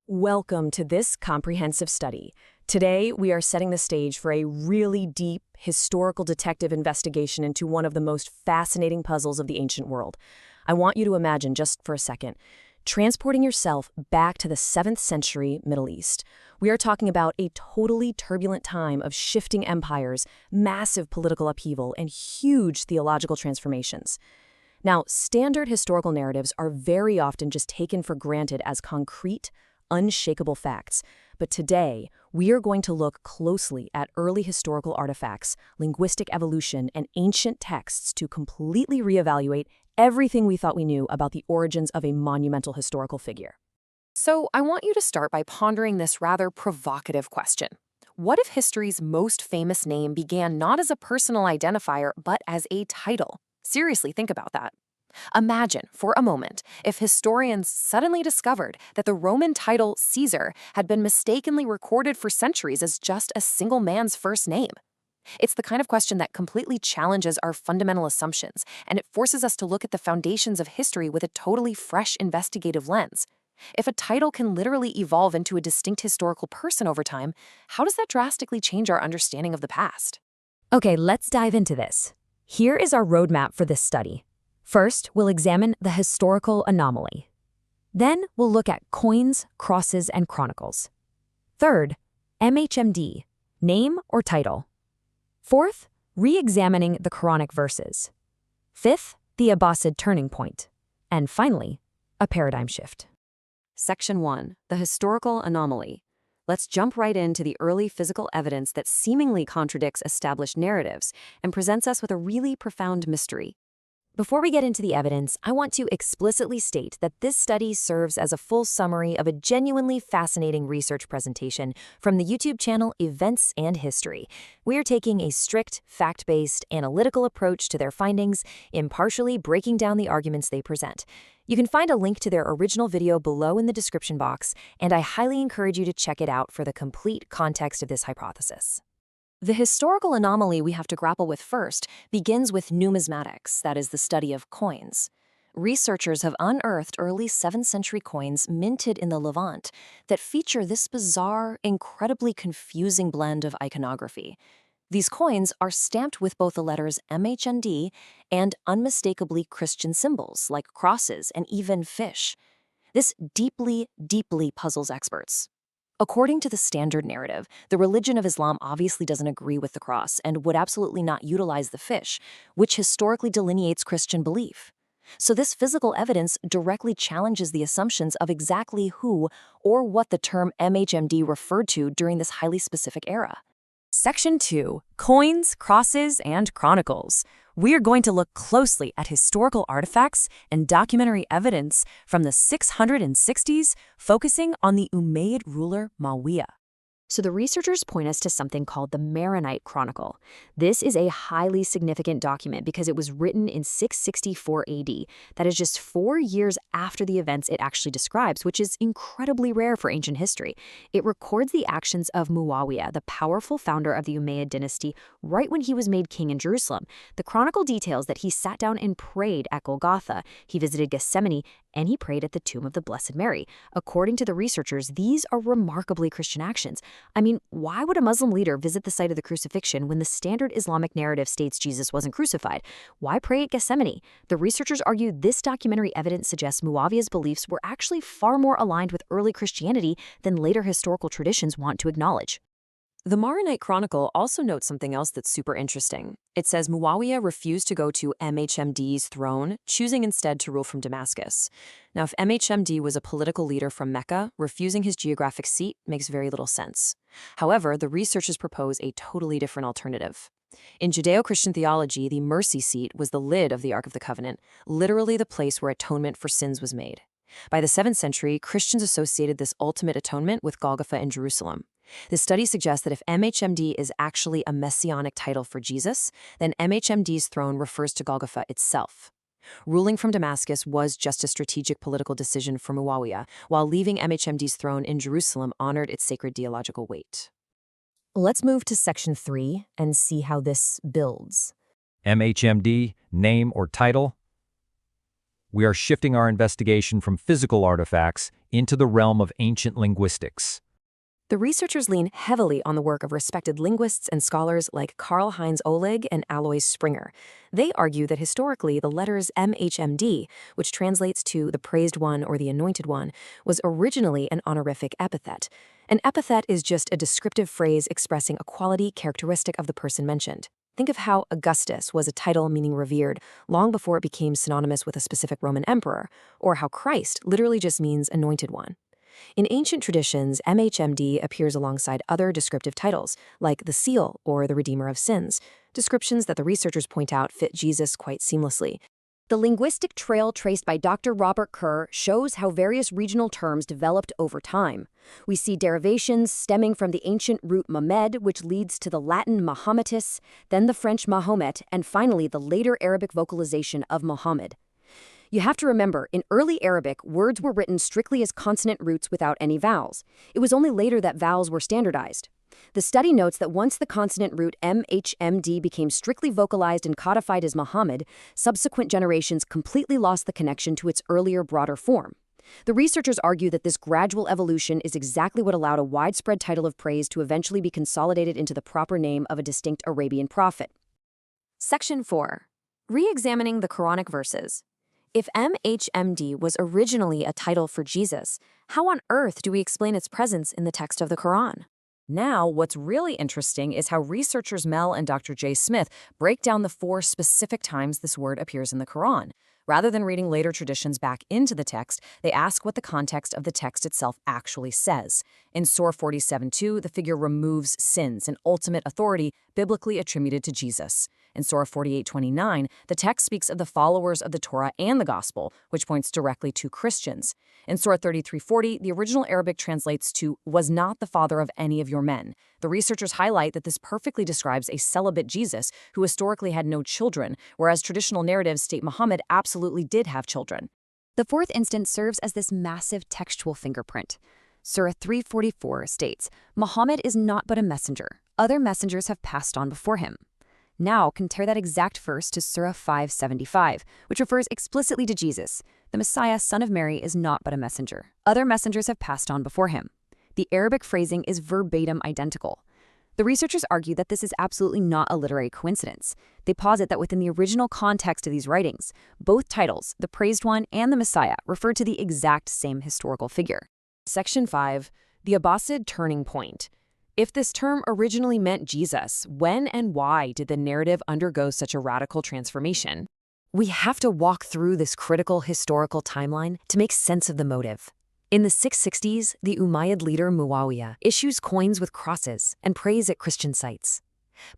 Welcome to this comprehensive study. Today, we are setting the stage for a really deep, historical detective investigation into one of the most fascinating puzzles of the ancient world. I want you to imagine, just for a second, transporting yourself back to the 7th century Middle East. We are talking about a totally turbulent time of shifting empires, massive political upheaval, and huge theological transformations. Now, standard historical narratives are very often just taken for granted as concrete, unshakable facts. But today, we are going to look closely at early historical artifacts, linguistic evolution, and ancient texts to completely reevaluate everything we thought we knew about the origins of a monumental historical figure. So I want you to start by pondering this rather provocative question. What if history's most famous name began not as a personal identifier, but as a title? Seriously, think about that. Imagine, for a moment, if historians suddenly discovered that the Roman title Caesar had been mistakenly recorded for centuries as just a single man's first name. It's the kind of question that completely challenges our fundamental assumptions, and it forces us to look at the foundations of history with a totally fresh investigative lens. If a title can literally evolve into a distinct historical person over time, how does that drastically change our understanding of the past? Okay, let's dive into this. Here is our roadmap for this study. First, we'll examine the historical anomaly. Then, we'll look at coins, crosses, and chronicles. Third, MHMD, name or title. Fourth, re-examining the Quranic verses. Fifth, the Abbasid turning point. And finally, a paradigm shift. Section 1. The historical anomaly. Let's jump right into the early physical evidence that seemingly contradicts established narratives and presents us with a really profound mystery. Before we get into the evidence, I want to explicitly state that this study serves as a full summary of a genuinely fascinating research presentation from the YouTube channel Events and History. We are taking a strict, fact-based, analytical approach to their findings, impartially breaking down the arguments they present. You can find a link to their original video below in the description box, and I highly encourage you to check it out for the complete context of this hypothesis. The historical anomaly we have to grapple with first begins with numismatics, that is, the study of coins. Researchers have unearthed early 7th century coins minted in the Levant that feature this bizarre, incredibly confusing blend of iconography. These coins are stamped with both the letters MHND and unmistakably Christian symbols like crosses and even fish. This deeply, deeply puzzles experts. According to the standard narrative, the religion of Islam obviously doesn't agree with the cross and would absolutely not utilize the fish, which historically delineates Christian belief. So this physical evidence directly challenges the assumptions of exactly who or what the term MHMD referred to during this highly specific era. Section 2. Coins, Crosses, and Chronicles. We are going to look closely at historical artifacts and documentary evidence from the 660s, focusing on the Umayyad ruler Muawiyah. So the researchers point us to something called the Maronite Chronicle. This is a highly significant document because it was written in 664 AD. That is just 4 years after the events it actually describes, which is incredibly rare for ancient history. It records the actions of Muawiyah, the powerful founder of the Umayyad dynasty, right when he was made king in Jerusalem. The chronicle details that he sat down and prayed at Golgotha, he visited Gethsemane, and he prayed at the tomb of the Blessed Mary. According to the researchers, these are remarkably Christian actions. I mean, why would a Muslim leader visit the site of the crucifixion when the standard Islamic narrative states Jesus wasn't crucified? Why pray at Gethsemane? The researchers argue this documentary evidence suggests Muawiyah's beliefs were actually far more aligned with early Christianity than later historical traditions want to acknowledge. The Maronite Chronicle also notes something else that's super interesting. It says Muawiyah refused to go to MHMD's throne, choosing instead to rule from Damascus. Now, if MHMD was a political leader from Mecca, refusing his geographic seat makes very little sense. However, the researchers propose a totally different alternative. In Judeo-Christian theology, the mercy seat was the lid of the Ark of the Covenant, literally the place where atonement for sins was made. By the 7th century, Christians associated this ultimate atonement with Golgotha in Jerusalem. This study suggests that if MHMD is actually a messianic title for Jesus, then MHMD's throne refers to Golgotha itself. Ruling from Damascus was just a strategic political decision for Muawiyah, while leaving MHMD's throne in Jerusalem honored its sacred theological weight. Let's move to Section 3 and see how this builds. MHMD, name or title. we are shifting our investigation from physical artifacts into the realm of ancient linguistics. The researchers lean heavily on the work of respected linguists and scholars like Karl-Heinz Ohlig and Alois Springer. They argue that historically the letters MHMD, which translates to the praised one or the anointed one, was originally an honorific epithet. An epithet is just a descriptive phrase expressing a quality characteristic of the person mentioned. Think of how Augustus was a title meaning revered long before it became synonymous with a specific Roman emperor, or how Christ literally just means anointed one. In ancient traditions, MHMD appears alongside other descriptive titles, like the Seal or the Redeemer of Sins, descriptions that the researchers point out fit Jesus quite seamlessly. The linguistic trail traced by Dr. Robert Kerr shows how various regional terms developed over time. We see derivations stemming from the ancient root Mamed, which leads to the Latin Mahometus, then the French Mahomet, and finally the later Arabic vocalization of Muhammad. You have to remember, in early Arabic, words were written strictly as consonant roots without any vowels. It was only later that vowels were standardized. The study notes that once the consonant root MHMD became strictly vocalized and codified as Muhammad, subsequent generations completely lost the connection to its earlier, broader form. The researchers argue that this gradual evolution is exactly what allowed a widespread title of praise to eventually be consolidated into the proper name of a distinct Arabian prophet. Section 4. Re-examining the Quranic verses. If MHMD was originally a title for Jesus, how on earth do we explain its presence in the text of the Quran? Now, what's really interesting is how researchers Mel and Dr. J. Smith break down the 4 specific times this word appears in the Quran. Rather than reading later traditions back into the text, they ask what the context of the text itself actually says. In Surah 47:2, the figure removes sins, an ultimate authority biblically attributed to Jesus. In Surah 48:29, the text speaks of the followers of the Torah and the Gospel, which points directly to Christians. In Surah 33:40, the original Arabic translates to, was not the father of any of your men. The researchers highlight that this perfectly describes a celibate Jesus who historically had no children, whereas traditional narratives state Muhammad absolutely did have children. The fourth instance serves as this massive textual fingerprint. Surah 344 states, Muhammad is not but a messenger. Other messengers have passed on before him. Now, compare that exact verse to Surah 575, which refers explicitly to Jesus. The Messiah, son of Mary, is not but a messenger. Other messengers have passed on before him. The Arabic phrasing is verbatim identical. The researchers argue that this is absolutely not a literary coincidence. They posit that within the original context of these writings, both titles, the Praised One and the Messiah, refer to the exact same historical figure. Section 5. The Abbasid Turning Point. If this term originally meant Jesus, when and why did the narrative undergo such a radical transformation? We have to walk through this critical historical timeline to make sense of the motive. In the 660s, the Umayyad leader Muawiyah issues coins with crosses and prays at Christian sites.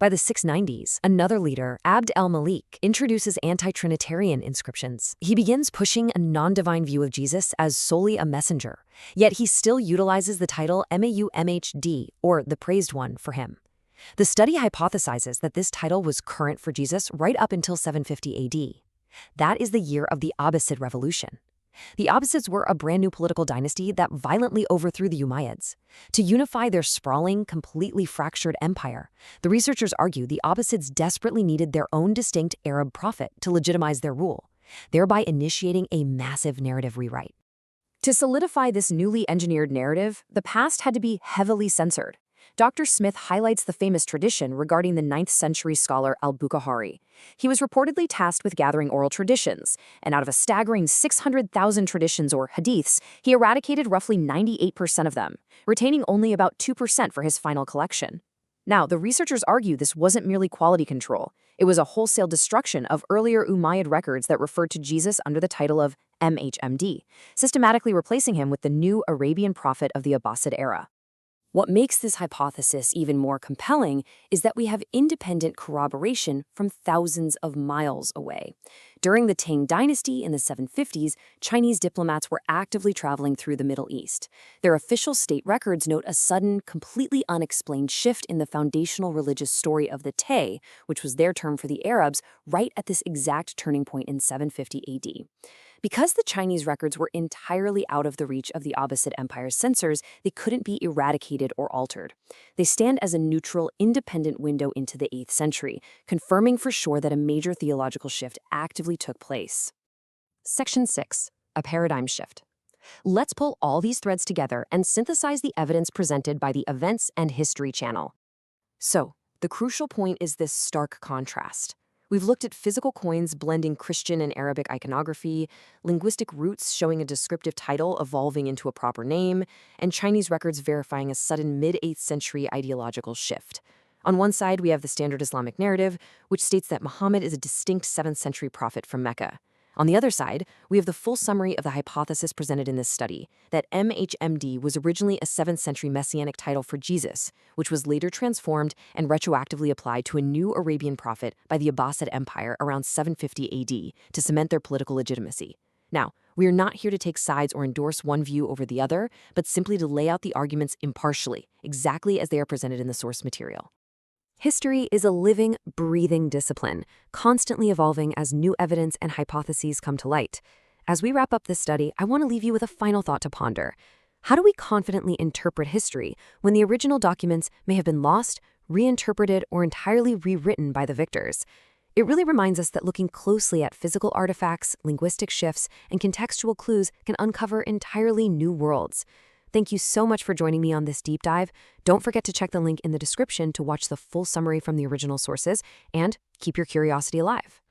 By the 690s, another leader, Abd al-Malik, introduces anti-Trinitarian inscriptions. He begins pushing a non-divine view of Jesus as solely a messenger, yet he still utilizes the title Mauhd, or the Praised One, for him. The study hypothesizes that this title was current for Jesus right up until 750 AD. That is the year of the Abbasid Revolution. The Abbasids were a brand new political dynasty that violently overthrew the Umayyads. To unify their sprawling, completely fractured empire, the researchers argue the Abbasids desperately needed their own distinct Arab prophet to legitimize their rule, thereby initiating a massive narrative rewrite. To solidify this newly engineered narrative, the past had to be heavily censored. Dr. Smith highlights the famous tradition regarding the 9th century scholar al-Bukhari. He was reportedly tasked with gathering oral traditions, and out of a staggering 600,000 traditions or hadiths, he eradicated roughly 98% of them, retaining only about 2% for his final collection. Now, the researchers argue this wasn't merely quality control. It was a wholesale destruction of earlier Umayyad records that referred to Jesus under the title of MHMD, systematically replacing him with the new Arabian prophet of the Abbasid era. What makes this hypothesis even more compelling is that we have independent corroboration from thousands of miles away. During the Tang dynasty in the 750s, Chinese diplomats were actively traveling through the Middle East. Their official state records note a sudden, completely unexplained shift in the foundational religious story of the Tay, which was their term for the Arabs, right at this exact turning point in 750 AD. Because the Chinese records were entirely out of the reach of the Abbasid Empire's censors, they couldn't be eradicated or altered. They stand as a neutral, independent window into the 8th century, confirming for sure that a major theological shift actively took place. Section 6. A paradigm shift. Let's pull all these threads together and synthesize the evidence presented by the Events and History channel. So, the crucial point is this stark contrast. We've looked at physical coins blending Christian and Arabic iconography, linguistic roots showing a descriptive title evolving into a proper name, and Chinese records verifying a sudden mid-8th century ideological shift. On one side, we have the standard Islamic narrative, which states that Muhammad is a distinct 7th century prophet from Mecca. On the other side, we have the full summary of the hypothesis presented in this study, that MHMD was originally a 7th century messianic title for Jesus, which was later transformed and retroactively applied to a new Arabian prophet by the Abbasid Empire around 750 AD to cement their political legitimacy. Now, we are not here to take sides or endorse one view over the other, but simply to lay out the arguments impartially, exactly as they are presented in the source material. History is a living, breathing discipline, constantly evolving as new evidence and hypotheses come to light. As we wrap up this study, I want to leave you with a final thought to ponder. How do we confidently interpret history when the original documents may have been lost, reinterpreted, or entirely rewritten by the victors? It really reminds us that looking closely at physical artifacts, linguistic shifts, and contextual clues can uncover entirely new worlds. Thank you so much for joining me on this deep dive. Don't forget to check the link in the description to watch the full summary from the original sources and keep your curiosity alive.